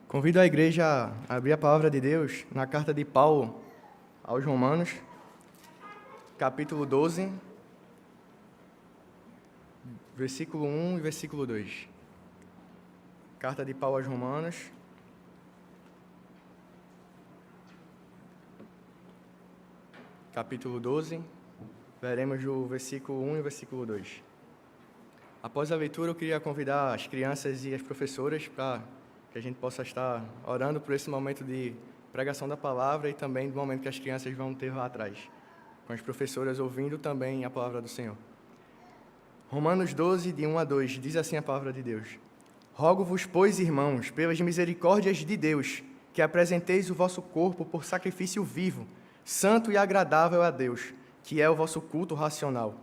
Convido a igreja a abrir a palavra de Deus na carta de Paulo aos Romanos, capítulo 12, versículo 1 e versículo 2. Carta de Paulo aos Romanos, capítulo 12, veremos o versículo 1 e o versículo 2. Após a leitura, eu queria convidar as crianças e as professoras para que a gente possa estar orando por esse momento de pregação da palavra e também do momento que as crianças vão ter lá atrás, com as professoras ouvindo também a palavra do Senhor. Romanos 12, de 1 a 2, diz assim a palavra de Deus: Rogo-vos, pois, irmãos, pelas misericórdias de Deus, que apresenteis o vosso corpo por sacrifício vivo, santo e agradável a Deus, que é o vosso culto racional.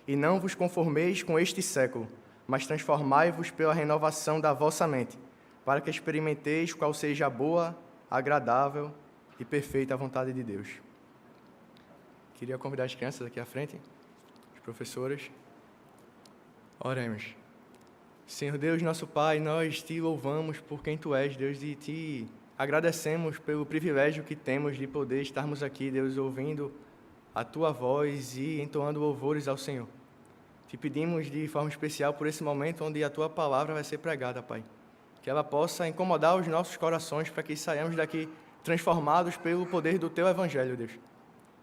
E não vos conformeis com este século, mas transformai-vos pela renovação da vossa mente, para que experimenteis qual seja a boa, agradável e perfeita vontade de Deus. Queria convidar as crianças aqui à frente, as professoras. Oremos. Senhor Deus, nosso Pai, nós te louvamos por quem Tu és, Deus, e te agradecemos pelo privilégio que temos de poder estarmos aqui, Deus, ouvindo a Tua voz e entoando louvores ao Senhor. Te pedimos de forma especial por esse momento onde a Tua palavra vai ser pregada, Pai. Que ela possa incomodar os nossos corações para que saiamos daqui transformados pelo poder do Teu Evangelho, Deus.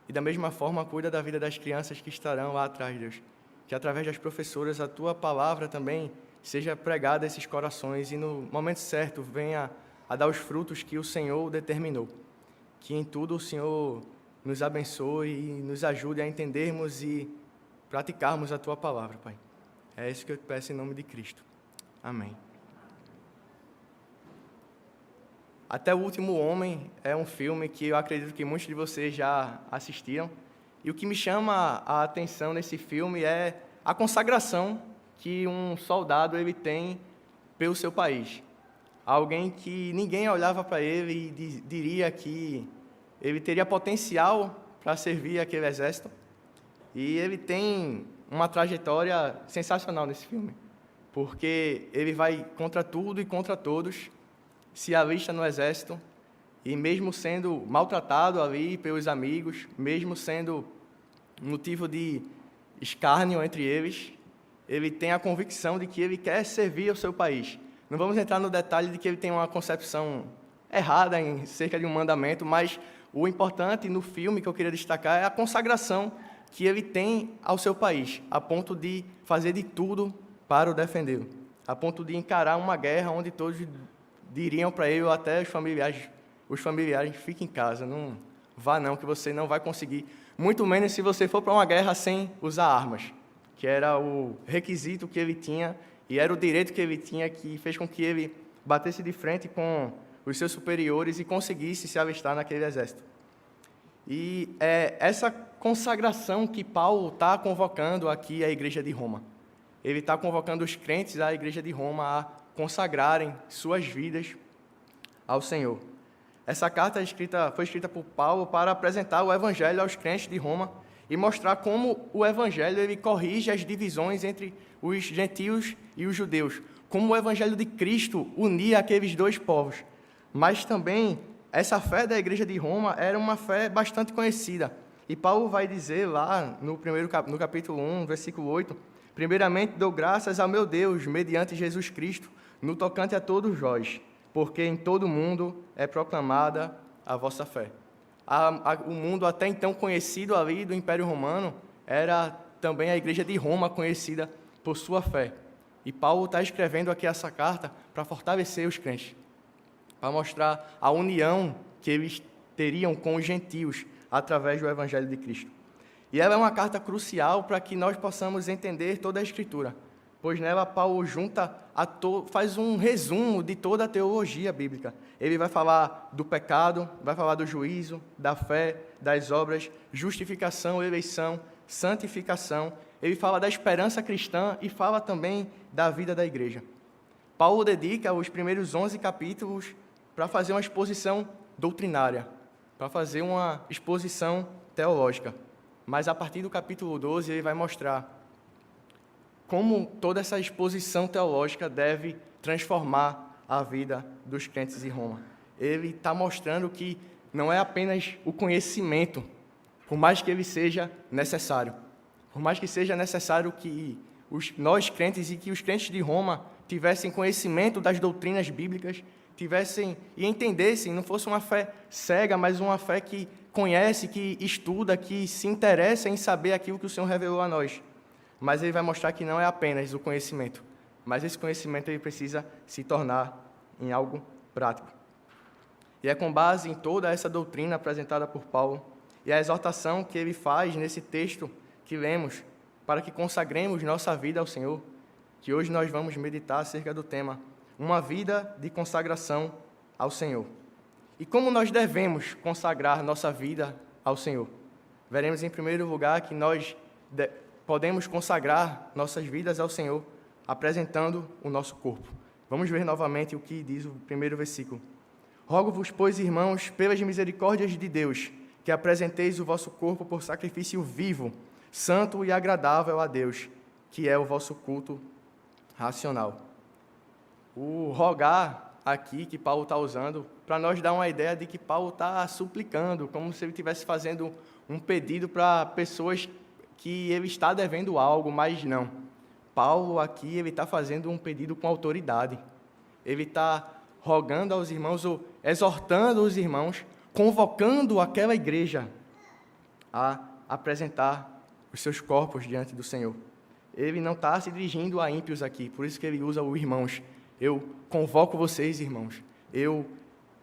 E da mesma forma, cuida da vida das crianças que estarão lá atrás, Deus. Que através das professoras a Tua palavra também seja pregada a esses corações e no momento certo venha a dar os frutos que o Senhor determinou. Que em tudo o Senhor nos abençoe e nos ajude a entendermos e praticarmos a Tua palavra, Pai. É isso que eu te peço em nome de Cristo. Amém. Até o Último Homem é um filme que eu acredito que muitos de vocês já assistiram. E o que me chama a atenção nesse filme é a consagração que um soldado ele tem pelo seu país. Alguém que ninguém olhava para ele e diria que ele teria potencial para servir aquele exército. E ele tem uma trajetória sensacional nesse filme, porque ele vai contra tudo e contra todos, se alista no exército, e mesmo sendo maltratado ali pelos amigos, mesmo sendo motivo de escárnio entre eles, ele tem a convicção de que ele quer servir ao seu país. Não vamos entrar no detalhe de que ele tem uma concepção errada em cerca de um mandamento, mas o importante no filme que eu queria destacar é a consagração que ele tem ao seu país, a ponto de fazer de tudo para o defendê-lo, a ponto de encarar uma guerra onde todos diriam para ele, ou até os familiares, fique em casa, não vá não, que você não vai conseguir, muito menos se você for para uma guerra sem usar armas, que era o requisito que ele tinha, e era o direito que ele tinha, que fez com que ele batesse de frente com os seus superiores e conseguisse se alistar naquele exército. E é essa consagração que Paulo está convocando aqui à igreja de Roma. Ele está convocando os crentes à igreja de Roma a consagrarem suas vidas ao Senhor. Essa carta foi escrita por Paulo para apresentar o Evangelho aos crentes de Roma e mostrar como o Evangelho ele corrige as divisões entre os gentios e os judeus, como o Evangelho de Cristo unia aqueles dois povos. Mas também essa fé da igreja de Roma era uma fé bastante conhecida. E Paulo vai dizer lá no capítulo 1, versículo 8, primeiramente dou graças ao meu Deus, mediante Jesus Cristo, no tocante a todos vós, porque em todo o mundo é proclamada a vossa fé. O mundo até então conhecido ali do Império Romano era também a igreja de Roma conhecida por sua fé. E Paulo está escrevendo aqui essa carta para fortalecer os crentes, para mostrar a união que eles teriam com os gentios através do Evangelho de Cristo. E ela é uma carta crucial para que nós possamos entender toda a Escritura, pois nela Paulo faz um resumo de toda a teologia bíblica. Ele vai falar do pecado, vai falar do juízo, da fé, das obras, justificação, eleição, santificação. Ele fala da esperança cristã e fala também da vida da igreja. Paulo dedica os primeiros 11 capítulos para fazer uma exposição doutrinária, para fazer uma exposição teológica. Mas a partir do capítulo 12 ele vai mostrar como toda essa exposição teológica deve transformar a vida dos crentes em Roma. Ele está mostrando que não é apenas o conhecimento, por mais que ele seja necessário, por mais que seja necessário que nós crentes e que os crentes de Roma tivessem conhecimento das doutrinas bíblicas, tivessem e entendessem, não fosse uma fé cega, mas uma fé que conhece, que estuda, que se interessa em saber aquilo que o Senhor revelou a nós. Mas ele vai mostrar que não é apenas o conhecimento, mas esse conhecimento ele precisa se tornar em algo prático. E é com base em toda essa doutrina apresentada por Paulo e a exortação que ele faz nesse texto que lemos, para que consagremos nossa vida ao Senhor, que hoje nós vamos meditar acerca do tema, uma vida de consagração ao Senhor. E como nós devemos consagrar nossa vida ao Senhor? Veremos em primeiro lugar que nós podemos consagrar nossas vidas ao Senhor apresentando o nosso corpo. Vamos ver novamente o que diz o primeiro versículo. Rogo-vos, pois, irmãos, pelas misericórdias de Deus, que apresenteis o vosso corpo por sacrifício vivo, santo e agradável a Deus, que é o vosso culto racional. O rogar aqui que Paulo está usando, para nós dar uma ideia de que Paulo está suplicando, como se ele estivesse fazendo um pedido para pessoas que ele está devendo algo, mas não. Paulo aqui ele está fazendo um pedido com autoridade. Ele está rogando aos irmãos, ou exortando os irmãos, convocando aquela igreja a apresentar os seus corpos diante do Senhor. Ele não está se dirigindo a ímpios aqui, por isso que ele usa o irmãos. Eu convoco vocês, irmãos, eu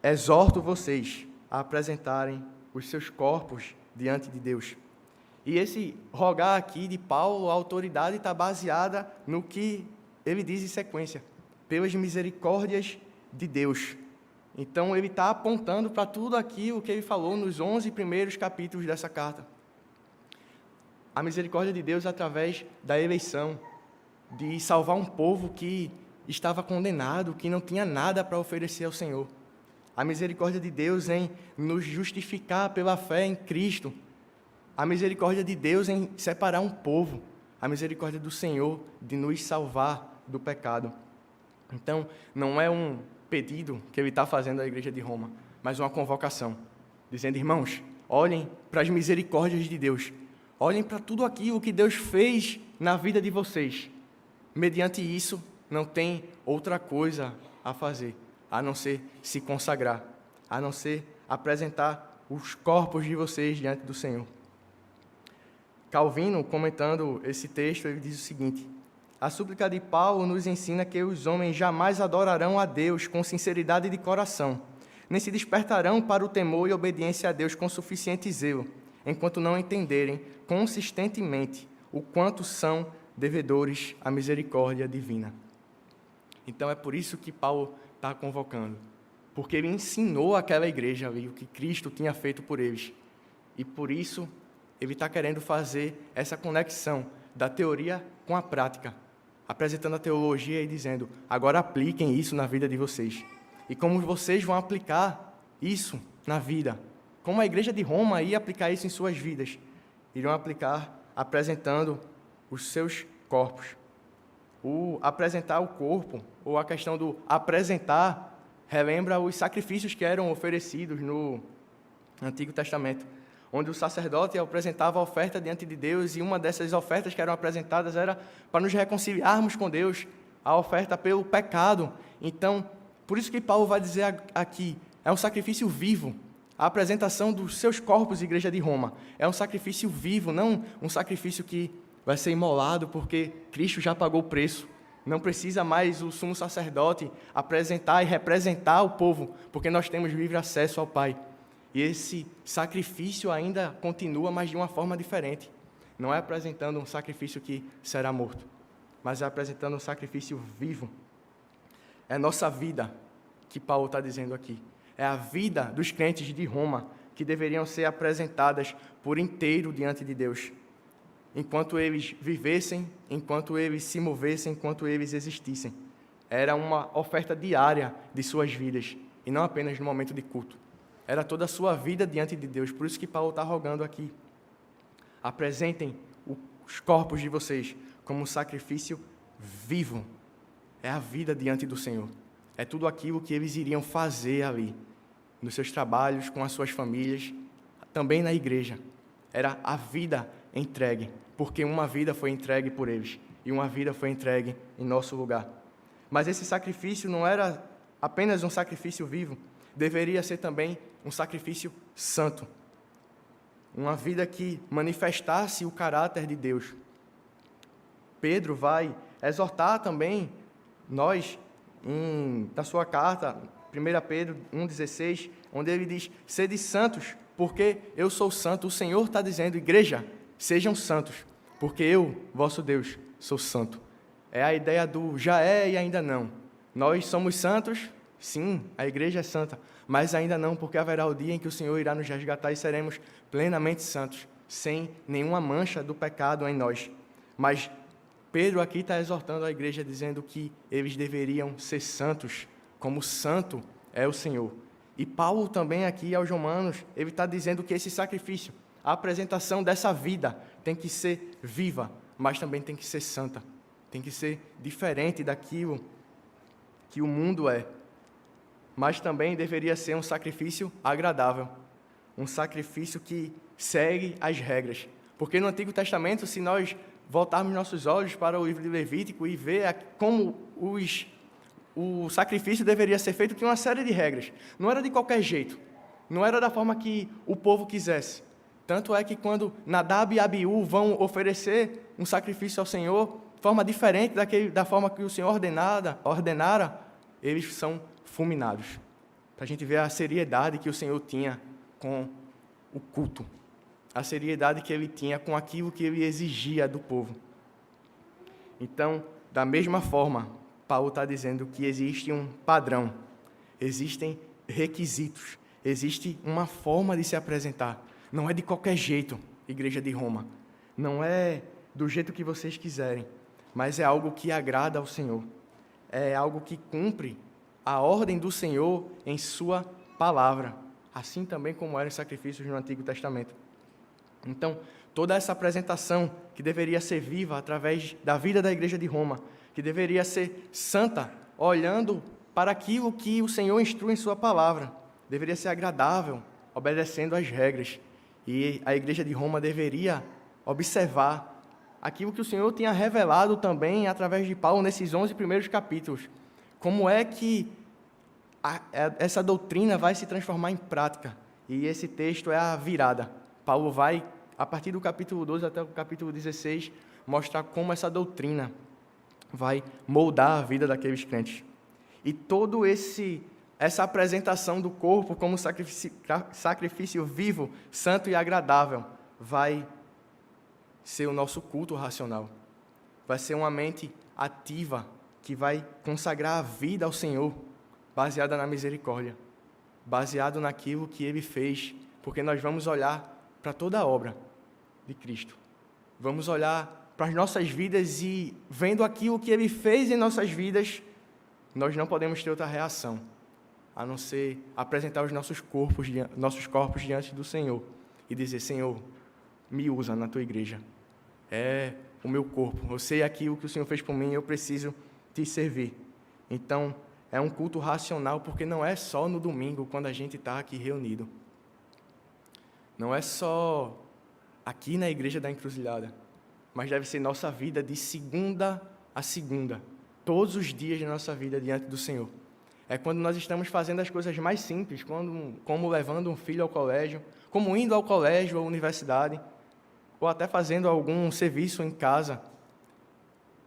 exorto vocês a apresentarem os seus corpos diante de Deus. E esse rogar aqui de Paulo, a autoridade está baseada no que ele diz em sequência, pelas misericórdias de Deus. Então, ele está apontando para tudo aquilo que ele falou nos 11 primeiros capítulos dessa carta. A misericórdia de Deus através da eleição, de salvar um povo que estava condenado, que não tinha nada para oferecer ao Senhor. A misericórdia de Deus em nos justificar pela fé em Cristo. A misericórdia de Deus em separar um povo. A misericórdia do Senhor de nos salvar do pecado. Então, não é um pedido que ele está fazendo à igreja de Roma, mas uma convocação, dizendo, irmãos, olhem para as misericórdias de Deus. Olhem para tudo aquilo que Deus fez na vida de vocês. Mediante isso, não tem outra coisa a fazer, a não ser se consagrar, a não ser apresentar os corpos de vocês diante do Senhor. Calvino, comentando esse texto, ele diz o seguinte: a súplica de Paulo nos ensina que os homens jamais adorarão a Deus com sinceridade de coração, nem se despertarão para o temor e obediência a Deus com suficiente zelo, enquanto não entenderem consistentemente o quanto são devedores à misericórdia divina. Então é por isso que Paulo está convocando, porque ele ensinou àquela igreja ali o que Cristo tinha feito por eles, e por isso ele está querendo fazer essa conexão da teoria com a prática, apresentando a teologia e dizendo, agora apliquem isso na vida de vocês. E como vocês vão aplicar isso na vida, como a igreja de Roma ia aplicar isso em suas vidas, irão aplicar apresentando os seus corpos. O apresentar o corpo, ou a questão do apresentar, relembra os sacrifícios que eram oferecidos no Antigo Testamento, onde o sacerdote apresentava a oferta diante de Deus, e uma dessas ofertas que eram apresentadas era para nos reconciliarmos com Deus, a oferta pelo pecado. Então, por isso que Paulo vai dizer aqui, é um sacrifício vivo. A apresentação dos seus corpos, igreja de Roma, é um sacrifício vivo, não um sacrifício que vai ser imolado porque Cristo já pagou o preço. Não precisa mais o sumo sacerdote apresentar e representar o povo, porque nós temos livre acesso ao Pai. E esse sacrifício ainda continua, mas de uma forma diferente. Não é apresentando um sacrifício que será morto, mas é apresentando um sacrifício vivo. É nossa vida que Paulo está dizendo aqui. É a vida dos crentes de Roma que deveriam ser apresentadas por inteiro diante de Deus. Enquanto eles vivessem, enquanto eles se movessem, enquanto eles existissem. Era uma oferta diária de suas vidas, e não apenas no momento de culto. Era toda a sua vida diante de Deus. Por isso que Paulo está rogando aqui. Apresentem os corpos de vocês como um sacrifício vivo. É a vida diante do Senhor. é tudo aquilo que eles iriam fazer ali, nos seus trabalhos, com as suas famílias, também na igreja. Era a vida entregue, porque uma vida foi entregue por eles, e uma vida foi entregue em nosso lugar. Mas esse sacrifício não era apenas um sacrifício vivo, deveria ser também um sacrifício santo. Uma vida que manifestasse o caráter de Deus. Pedro vai exortar também nós, na sua carta, 1 Pedro 1,16, onde ele diz: sede santos, porque eu sou santo. O Senhor está dizendo, igreja, sejam santos, porque eu, vosso Deus, sou santo. É a ideia do já é e ainda não. Nós somos santos, sim, a igreja é santa, mas ainda não, porque haverá o dia em que o Senhor irá nos resgatar e seremos plenamente santos, sem nenhuma mancha do pecado em nós. Mas Pedro aqui está exortando a igreja, dizendo que eles deveriam ser santos, como santo é o Senhor. E Paulo também aqui aos Romanos, ele está dizendo que esse sacrifício, a apresentação dessa vida, tem que ser viva, mas também tem que ser santa. Tem que ser diferente daquilo que o mundo é. Mas também deveria ser um sacrifício agradável, um sacrifício que segue as regras. Porque no Antigo Testamento, se nós voltarmos nossos olhos para o livro de Levítico e ver como o sacrifício deveria ser feito, tinha uma série de regras. Não era de qualquer jeito, não era da forma que o povo quisesse. Tanto é que quando Nadab e Abiú vão oferecer um sacrifício ao Senhor, de forma diferente da forma que o Senhor ordenara, eles são fulminados. Para a gente ver a seriedade que o Senhor tinha com o culto, a seriedade que ele tinha com aquilo que ele exigia do povo. Então, da mesma forma, Paulo está dizendo que existe um padrão, existem requisitos, existe uma forma de se apresentar. Não é de qualquer jeito, Igreja de Roma. Não é do jeito que vocês quiserem, mas é algo que agrada ao Senhor. É algo que cumpre a ordem do Senhor em sua palavra, assim também como eram os sacrifícios no Antigo Testamento. Então, toda essa apresentação que deveria ser viva através da vida da Igreja de Roma, que deveria ser santa, olhando para aquilo que o Senhor instrui em sua palavra, deveria ser agradável, obedecendo às regras. E a Igreja de Roma deveria observar aquilo que o Senhor tinha revelado também através de Paulo nesses 11 primeiros capítulos. Como é que essa doutrina vai se transformar em prática? E esse texto é a virada. Paulo vai, a partir do capítulo 12 até o capítulo 16, mostrar como essa doutrina vai moldar a vida daqueles crentes. E todo essa apresentação do corpo como sacrifício vivo, santo e agradável, vai ser o nosso culto racional. Vai ser uma mente ativa, que vai consagrar a vida ao Senhor, baseada na misericórdia, baseado naquilo que Ele fez, porque nós vamos olhar para toda a obra de Cristo. Vamos olhar para as nossas vidas e, vendo aquilo que Ele fez em nossas vidas, nós não podemos ter outra reação, a não ser apresentar os nossos corpos diante do Senhor e dizer: Senhor, me usa na Tua igreja. É o meu corpo. Eu sei aquilo que o Senhor fez por mim, eu preciso Te servir. Então, é um culto racional, porque não é só no domingo, quando a gente está aqui reunido. Não é só aqui na Igreja da Encruzilhada, mas deve ser nossa vida de segunda a segunda, todos os dias da nossa vida diante do Senhor. É quando nós estamos fazendo as coisas mais simples, como levando um filho ao colégio, como indo ao colégio ou à universidade, ou até fazendo algum serviço em casa.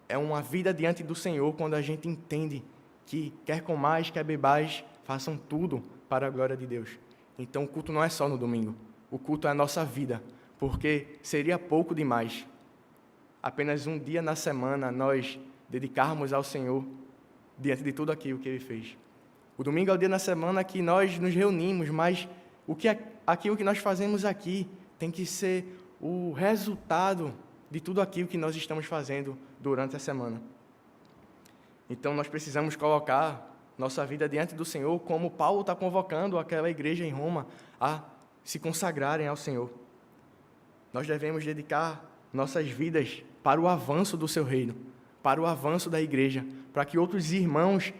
É uma vida diante do Senhor quando a gente entende que quer comais, quer bebais, façam tudo para a glória de Deus. Então o culto não é só no domingo, o culto é a nossa vida, porque seria pouco demais apenas um dia na semana nós dedicarmos ao Senhor diante de tudo aquilo que Ele fez. O domingo é o dia na semana que nós nos reunimos, mas aquilo que nós fazemos aqui tem que ser o resultado de tudo aquilo que nós estamos fazendo durante a semana. Então, nós precisamos colocar nossa vida diante do Senhor, como Paulo está convocando aquela igreja em Roma a se consagrarem ao Senhor. Nós devemos dedicar nossas vidas para o avanço do seu reino, para o avanço da igreja, para que outros irmãos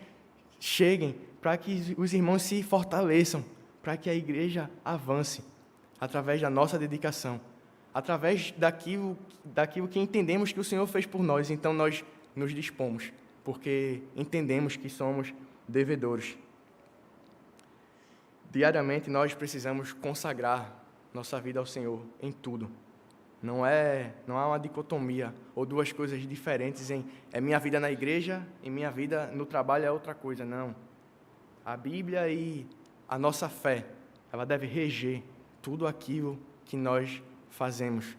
cheguem, para que os irmãos se fortaleçam, para que a igreja avance através da nossa dedicação, através daquilo que entendemos que o Senhor fez por nós. Então nós nos dispomos, porque entendemos que somos devedores. Diariamente nós precisamos consagrar nossa vida ao Senhor em tudo. Não há uma dicotomia ou duas coisas diferentes em minha vida na igreja e minha vida no trabalho é outra coisa. Não. A Bíblia e a nossa fé, ela deve reger tudo aquilo que nós fazemos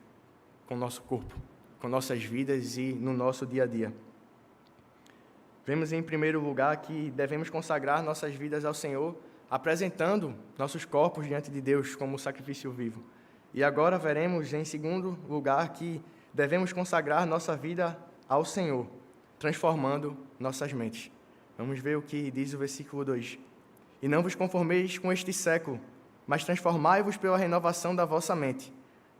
com o nosso corpo, com nossas vidas e no nosso dia a dia. Vemos em primeiro lugar que devemos consagrar nossas vidas ao Senhor, apresentando nossos corpos diante de Deus como sacrifício vivo. E agora veremos, em segundo lugar, que devemos consagrar nossa vida ao Senhor, transformando nossas mentes. Vamos ver o que diz o versículo 2. E não vos conformeis com este século, mas transformai-vos pela renovação da vossa mente,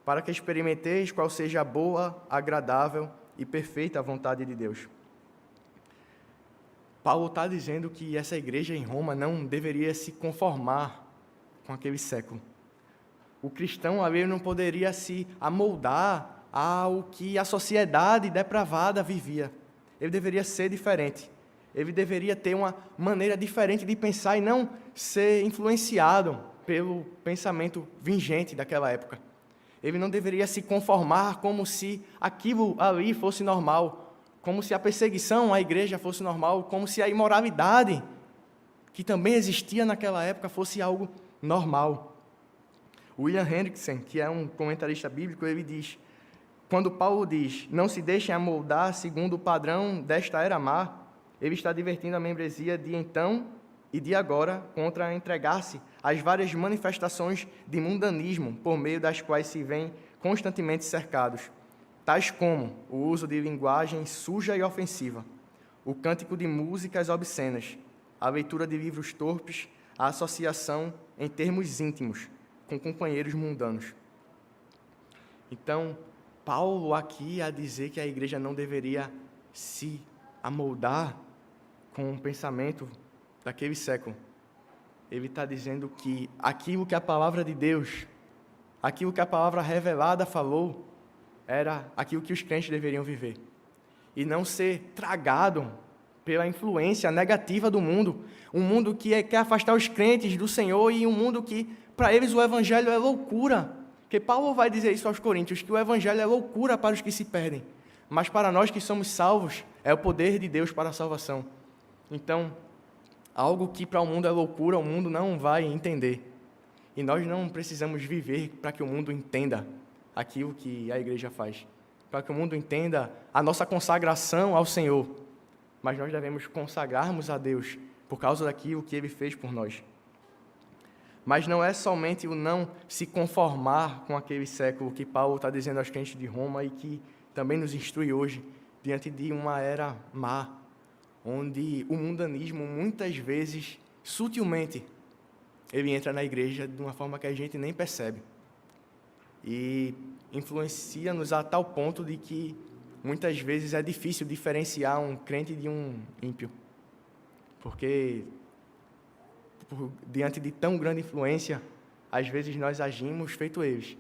para que experimenteis qual seja a boa, agradável e perfeita vontade de Deus. Paulo está dizendo que essa igreja em Roma não deveria se conformar com aquele século. O cristão ali não poderia se amoldar ao que a sociedade depravada vivia. Ele deveria ser diferente. Ele deveria ter uma maneira diferente de pensar e não ser influenciado pelo pensamento vigente daquela época. Ele não deveria se conformar como se aquilo ali fosse normal, como se a perseguição à igreja fosse normal, como se a imoralidade que também existia naquela época fosse algo normal. William Hendrickson, que é um comentarista bíblico, ele diz, quando Paulo diz, não se deixem amoldar segundo o padrão desta era má, ele está advertindo a membresia de então e de agora contra entregar-se às várias manifestações de mundanismo por meio das quais se vêm constantemente cercados, tais como o uso de linguagem suja e ofensiva, o cântico de músicas obscenas, a leitura de livros torpes, a associação em termos íntimos com companheiros mundanos. Então, Paulo aqui a dizer que a igreja não deveria se amoldar com o pensamento daquele século. Ele está dizendo que aquilo que a palavra de Deus, aquilo que a palavra revelada falou, era aquilo que os crentes deveriam viver. E não ser tragado pela influência negativa do mundo. Um mundo que quer afastar os crentes do Senhor e um mundo que, para eles, o evangelho é loucura. Porque Paulo vai dizer isso aos coríntios, que o evangelho é loucura para os que se perdem. Mas para nós que somos salvos, é o poder de Deus para a salvação. Então, algo que para o mundo é loucura, o mundo não vai entender. E nós não precisamos viver para que o mundo entenda aquilo que a igreja faz. Para que o mundo entenda a nossa consagração ao Senhor. Mas nós devemos consagrarmos a Deus por causa daquilo que Ele fez por nós. Mas não é somente o não se conformar com aquele século que Paulo está dizendo aos crentes de Roma e que também nos instrui hoje, diante de uma era má, onde o mundanismo, muitas vezes, sutilmente, ele entra na igreja de uma forma que a gente nem percebe. E influencia-nos a tal ponto de que, muitas vezes, é difícil diferenciar um crente de um ímpio. Porque, diante de tão grande influência, às vezes nós agimos feito eles.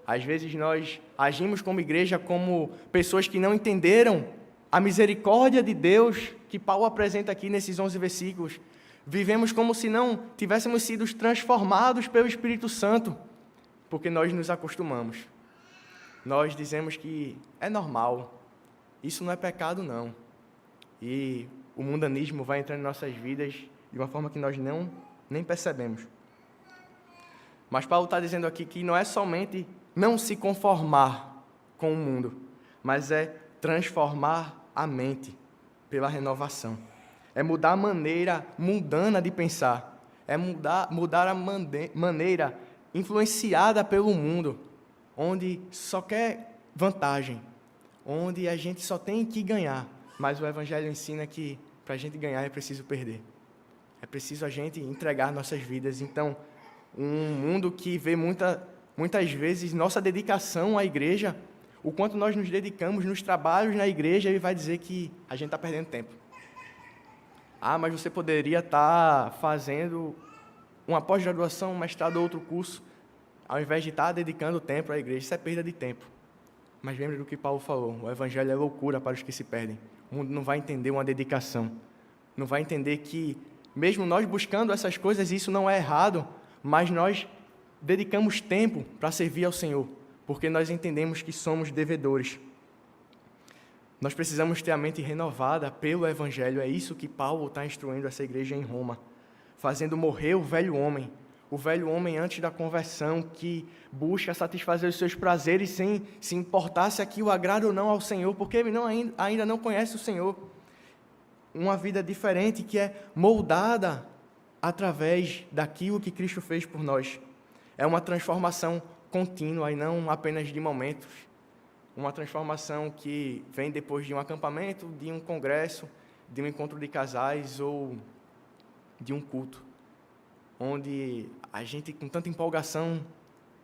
Às vezes nós agimos como igreja, como pessoas que não entenderam a misericórdia de Deus que Paulo apresenta aqui nesses 11 versículos. Vivemos como se não tivéssemos sido transformados pelo Espírito Santo, porque nós nos acostumamos. Nós dizemos que é normal, isso não é pecado não. E o mundanismo vai entrando em nossas vidas de uma forma que nós nem percebemos. Mas Paulo está dizendo aqui que não é somente não se conformar com o mundo, mas é transformar a mente pela renovação. É mudar a maneira mundana de pensar. É mudar a maneira influenciada pelo mundo, onde só quer vantagem, onde a gente só tem que ganhar. Mas o Evangelho ensina que para a gente ganhar é preciso perder. É preciso a gente entregar nossas vidas. Então, um mundo que vê muitas vezes nossa dedicação à igreja, o quanto nós nos dedicamos nos trabalhos na igreja, ele vai dizer que a gente está perdendo tempo. Ah, mas você poderia estar fazendo uma pós-graduação, um mestrado ou outro curso, ao invés de estar dedicando tempo à igreja. Isso é perda de tempo. Mas lembre do que Paulo falou, o evangelho é loucura para os que se perdem. O mundo não vai entender uma dedicação. Não vai entender que, mesmo nós buscando essas coisas, isso não é errado, mas nós dedicamos tempo para servir ao Senhor, porque nós entendemos que somos devedores. Nós precisamos ter a mente renovada pelo Evangelho. É isso que Paulo está instruindo essa igreja em Roma, fazendo morrer o velho homem antes da conversão, que busca satisfazer os seus prazeres sem se importar se aquilo agrada ou não ao Senhor, porque ele ainda não conhece o Senhor. Uma vida diferente que é moldada através daquilo que Cristo fez por nós. É uma transformação contínua e não apenas de momentos. Uma transformação que vem depois de um acampamento, de um congresso, de um encontro de casais ou de um culto, onde a gente, com tanta empolgação,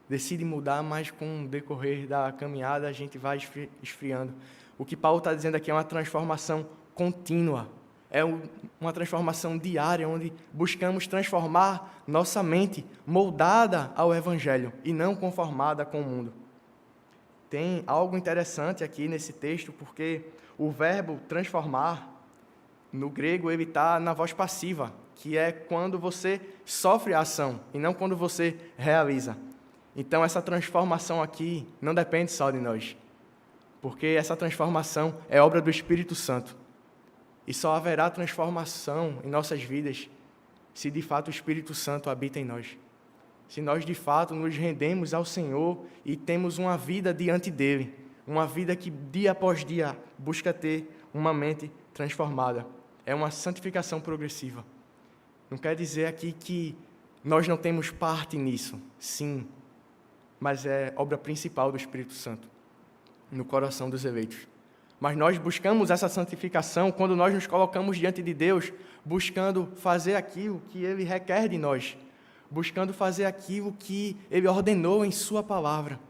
decide mudar, mas com o decorrer da caminhada a gente vai esfriando. O que Paulo está dizendo aqui é uma transformação contínua, é uma transformação diária, onde buscamos transformar nossa mente moldada ao Evangelho e não conformada com o mundo. Tem algo interessante aqui nesse texto, porque o verbo transformar, no grego, ele está na voz passiva, que é quando você sofre a ação e não quando você realiza. Então, essa transformação aqui não depende só de nós, porque essa transformação é obra do Espírito Santo. E só haverá transformação em nossas vidas se de fato o Espírito Santo habita em nós. Se nós de fato nos rendemos ao Senhor e temos uma vida diante dele, uma vida que dia após dia busca ter uma mente transformada. É uma santificação progressiva. Não quer dizer aqui que nós não temos parte nisso, sim, mas é obra principal do Espírito Santo no coração dos eleitos. Mas nós buscamos essa santificação quando nós nos colocamos diante de Deus, buscando fazer aquilo que Ele requer de nós, buscando fazer aquilo que Ele ordenou em Sua palavra.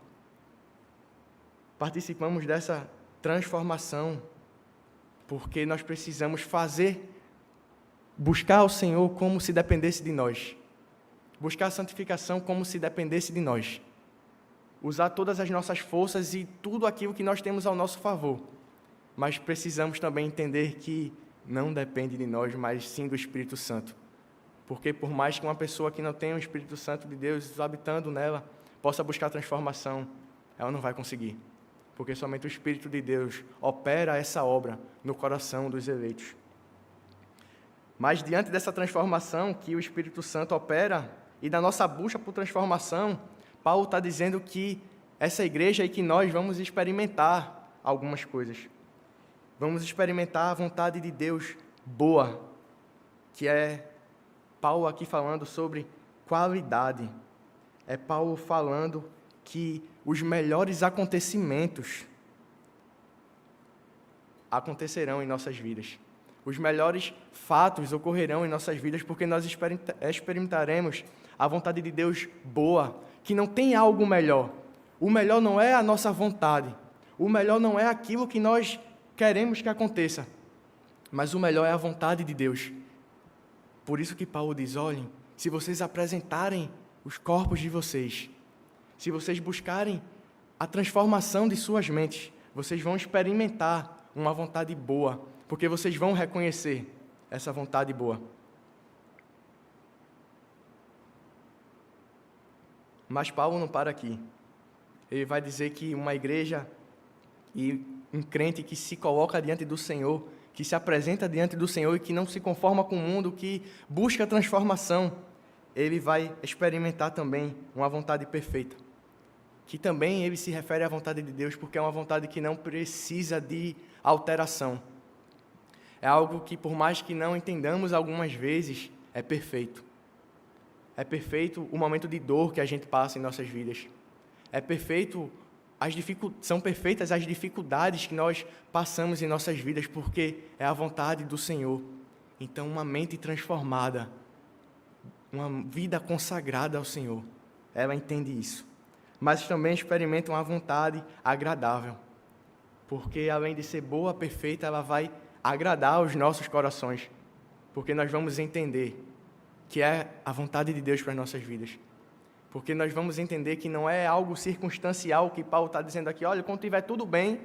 Participamos dessa transformação porque nós precisamos buscar o Senhor como se dependesse de nós, buscar a santificação como se dependesse de nós, usar todas as nossas forças e tudo aquilo que nós temos ao nosso favor, mas precisamos também entender que não depende de nós, mas sim do Espírito Santo. Porque por mais que uma pessoa que não tenha o Espírito Santo de Deus habitando nela, possa buscar transformação, ela não vai conseguir. Porque somente o Espírito de Deus opera essa obra no coração dos eleitos. Mas diante dessa transformação que o Espírito Santo opera e da nossa busca por transformação, Paulo está dizendo que essa igreja e que nós vamos experimentar algumas coisas. Vamos experimentar a vontade de Deus boa, que é Paulo aqui falando sobre qualidade. É Paulo falando que os melhores acontecimentos acontecerão em nossas vidas. Os melhores fatos ocorrerão em nossas vidas porque nós experimentaremos a vontade de Deus boa, que não tem algo melhor. O melhor não é a nossa vontade. O melhor não é aquilo que nós queremos que aconteça. Mas o melhor é a vontade de Deus. Por isso que Paulo diz, olhem, se vocês apresentarem os corpos de vocês, se vocês buscarem a transformação de suas mentes, vocês vão experimentar uma vontade boa, porque vocês vão reconhecer essa vontade boa. Mas Paulo não para aqui. Ele vai dizer que uma igreja e um crente que se coloca diante do Senhor, que se apresenta diante do Senhor e que não se conforma com o mundo, que busca a transformação, ele vai experimentar também uma vontade perfeita, que também ele se refere à vontade de Deus, porque é uma vontade que não precisa de alteração. É algo que, por mais que não entendamos algumas vezes, é perfeito. É perfeito o momento de dor que a gente passa em nossas vidas. É perfeito, são perfeitas as dificuldades que nós passamos em nossas vidas, porque é a vontade do Senhor. Então, uma mente transformada, uma vida consagrada ao Senhor, ela entende isso. Mas também experimenta uma vontade agradável, porque além de ser boa, perfeita, ela vai agradar os nossos corações. porque nós vamos entender que é a vontade de Deus para as nossas vidas. Porque nós vamos entender que não é algo circunstancial que Paulo está dizendo aqui, olha, quando estiver tudo bem,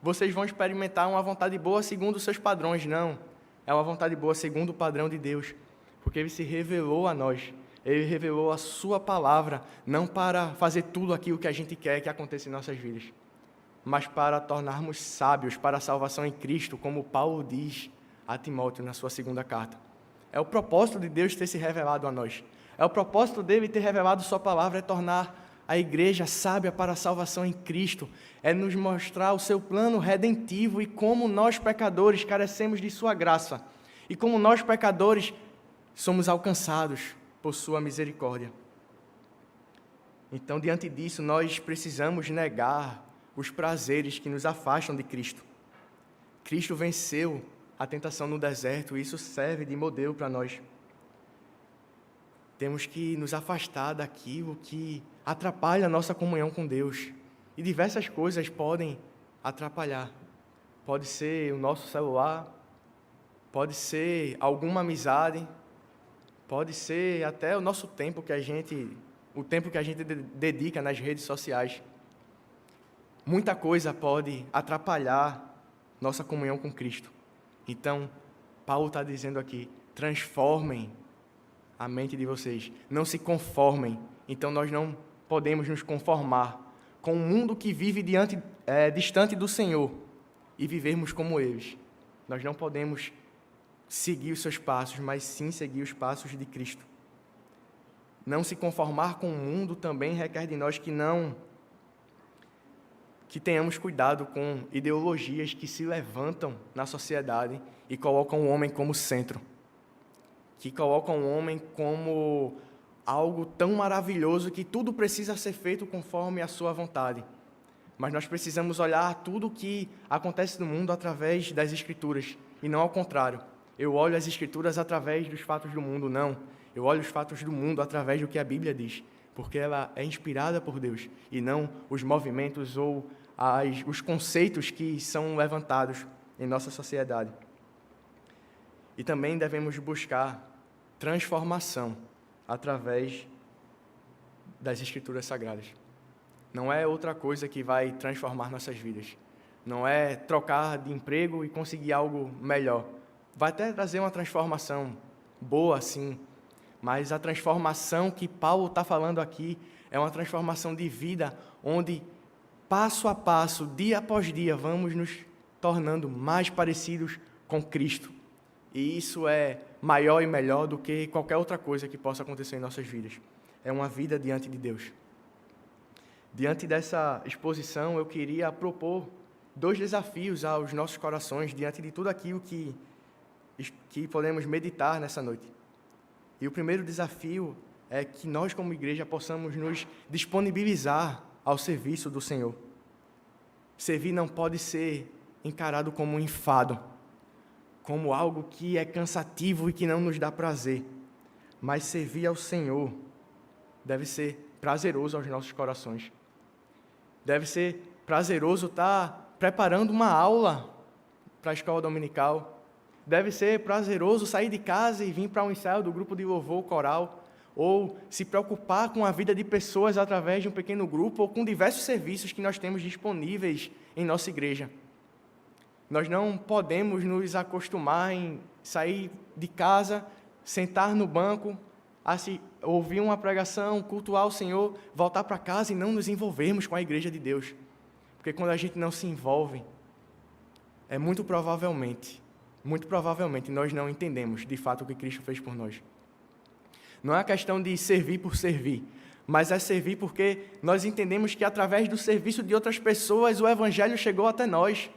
vocês vão experimentar uma vontade boa segundo os seus padrões. Não, é uma vontade boa segundo o padrão de Deus, porque Ele se revelou a nós, Ele revelou a sua palavra, não para fazer tudo aquilo que a gente quer que aconteça em nossas vidas, mas para tornarmos sábios para a salvação em Cristo, como Paulo diz a Timóteo na sua segunda carta. É o propósito de Deus ter se revelado a nós. É o propósito dele ter revelado sua palavra, é tornar a igreja sábia para a salvação em Cristo, é nos mostrar o seu plano redentivo e como nós pecadores carecemos de sua graça e como nós pecadores somos alcançados por sua misericórdia. Então, diante disso, nós precisamos negar os prazeres que nos afastam de Cristo. Cristo venceu a tentação no deserto e isso serve de modelo para nós. Temos que nos afastar daquilo que atrapalha a nossa comunhão com Deus. E diversas coisas podem atrapalhar. Pode ser o nosso celular, pode ser alguma amizade, pode ser até o nosso tempo o tempo que a gente dedica nas redes sociais. Muita coisa pode atrapalhar nossa comunhão com Cristo. Então, Paulo está dizendo aqui, transformem a mente de vocês, não se conformem. Então, nós não podemos nos conformar com um mundo que vive distante do Senhor e vivermos como eles. Nós não podemos seguir os seus passos, mas sim seguir os passos de Cristo. Não se conformar com o mundo também requer de nós que tenhamos cuidado com ideologias que se levantam na sociedade e colocam o homem como centro, que colocam o homem como algo tão maravilhoso que tudo precisa ser feito conforme a sua vontade. Mas nós precisamos olhar tudo o que acontece no mundo através das Escrituras, e não ao contrário. Eu olho as Escrituras através dos fatos do mundo, não. Eu olho os fatos do mundo através do que a Bíblia diz, porque ela é inspirada por Deus, e não os movimentos ou os conceitos que são levantados em nossa sociedade. E também devemos buscar transformação através das Escrituras Sagradas. Não é outra coisa que vai transformar nossas vidas. Não é trocar de emprego e conseguir algo melhor. Vai até trazer uma transformação boa, sim, mas a transformação que Paulo está falando aqui é uma transformação de vida, onde passo a passo, dia após dia, vamos nos tornando mais parecidos com Cristo. E isso é maior e melhor do que qualquer outra coisa que possa acontecer em nossas vidas. É uma vida diante de Deus. Diante dessa exposição, eu queria propor 2 desafios aos nossos corações, diante de tudo aquilo que podemos meditar nessa noite. E o primeiro desafio é que nós, como igreja, possamos nos disponibilizar ao serviço do Senhor. Servir não pode ser encarado como um enfado, como algo que é cansativo e que não nos dá prazer. Mas servir ao Senhor deve ser prazeroso aos nossos corações. Deve ser prazeroso estar preparando uma aula para a escola dominical. Deve ser prazeroso sair de casa e vir para um ensaio do grupo de louvor coral, ou se preocupar com a vida de pessoas através de um pequeno grupo, ou com diversos serviços que nós temos disponíveis em nossa igreja. Nós não podemos nos acostumar em sair de casa, sentar no banco, ouvir uma pregação, cultuar o Senhor, voltar para casa e não nos envolvermos com a igreja de Deus. Porque quando a gente não se envolve, muito provavelmente, nós não entendemos de fato o que Cristo fez por nós. Não é a questão de servir por servir, mas é servir porque nós entendemos que através do serviço de outras pessoas o Evangelho chegou até nós.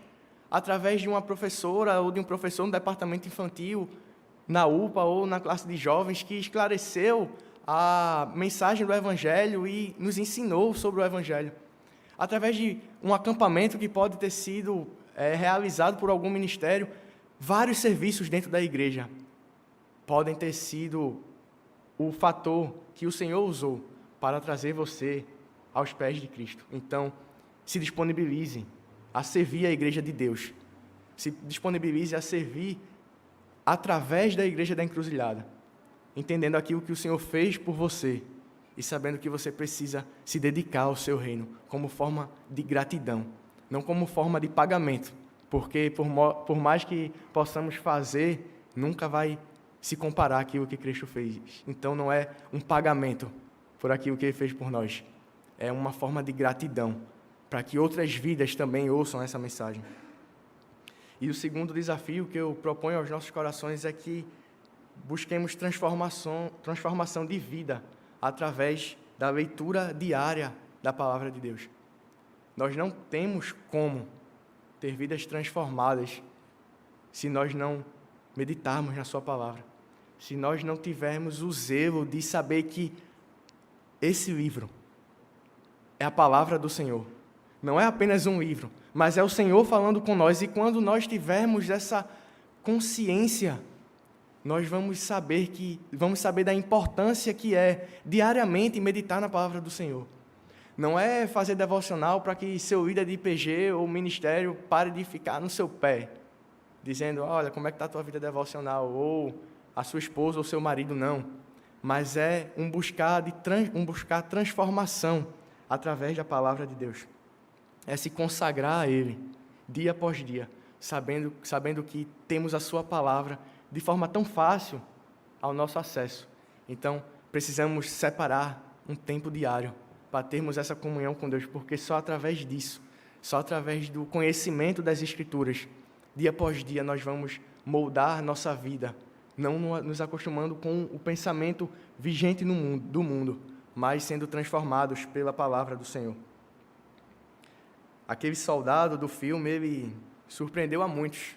Através de uma professora ou de um professor no departamento infantil, na UPA ou na classe de jovens, que esclareceu a mensagem do Evangelho e nos ensinou sobre o Evangelho. Através de um acampamento que pode ter sido realizado por algum ministério, vários serviços dentro da igreja podem ter sido o fator que o Senhor usou para trazer você aos pés de Cristo. Então, se disponibilize a servir a igreja de Deus. Se disponibilize a servir através da Igreja da Encruzilhada, entendendo aquilo que o Senhor fez por você e sabendo que você precisa se dedicar ao seu reino como forma de gratidão, não como forma de pagamento, porque por mais que possamos fazer, nunca vai se comparar àquilo que Cristo fez. Então não é um pagamento por aquilo que Ele fez por nós, é uma forma de gratidão, para que outras vidas também ouçam essa mensagem. E o segundo desafio que eu proponho aos nossos corações é que busquemos transformação de vida através da leitura diária da Palavra de Deus. Nós não temos como ter vidas transformadas se nós não meditarmos na Sua Palavra, se nós não tivermos o zelo de saber que esse livro é a Palavra do Senhor. Não é apenas um livro, mas é o Senhor falando com nós, e quando nós tivermos essa consciência, nós vamos saber da importância que é diariamente meditar na palavra do Senhor. Não é fazer devocional para que seu líder de IPG ou ministério pare de ficar no seu pé, dizendo, olha, como é que está a tua vida devocional, ou a sua esposa ou seu marido, não. Mas é um buscar transformação através da palavra de Deus. É se consagrar a Ele, dia após dia, sabendo que temos a Sua palavra de forma tão fácil ao nosso acesso. Então, precisamos separar um tempo diário para termos essa comunhão com Deus, porque só através disso, só através do conhecimento das Escrituras, dia após dia, nós vamos moldar nossa vida, não nos acostumando com o pensamento vigente do mundo, mas sendo transformados pela palavra do Senhor. Aquele soldado do filme, ele surpreendeu a muitos,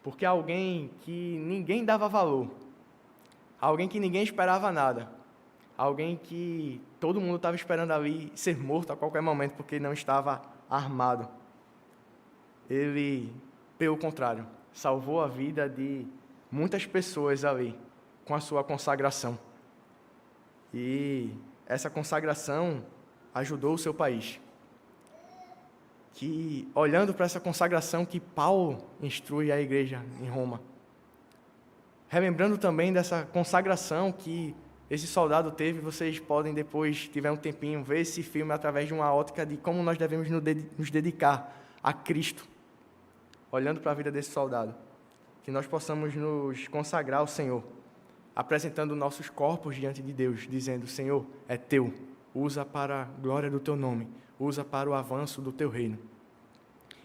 porque alguém que ninguém dava valor, alguém que ninguém esperava nada, alguém que todo mundo estava esperando ali ser morto a qualquer momento porque não estava armado, ele, pelo contrário, salvou a vida de muitas pessoas ali com a sua consagração. E essa consagração ajudou o seu país. Que, olhando para essa consagração que Paulo instrui a igreja em Roma, relembrando também dessa consagração que esse soldado teve, vocês podem depois, se tiver um tempinho, ver esse filme através de uma ótica de como nós devemos nos dedicar a Cristo, olhando para a vida desse soldado, que nós possamos nos consagrar ao Senhor, apresentando nossos corpos diante de Deus, dizendo, Senhor, é Teu, usa para a glória do Teu nome, usa para o avanço do Teu reino,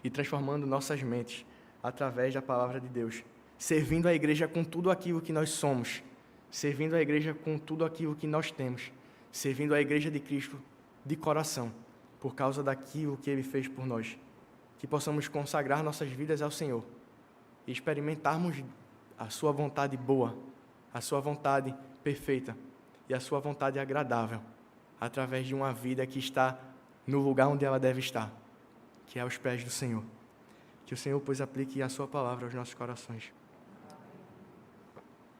e transformando nossas mentes através da palavra de Deus, servindo a igreja com tudo aquilo que nós somos, servindo a igreja com tudo aquilo que nós temos, servindo a igreja de Cristo de coração, por causa daquilo que Ele fez por nós, que possamos consagrar nossas vidas ao Senhor e experimentarmos a Sua vontade boa, a Sua vontade perfeita e a Sua vontade agradável, através de uma vida que está no lugar onde ela deve estar, que é aos pés do Senhor. Que o Senhor, pois, aplique a Sua palavra aos nossos corações.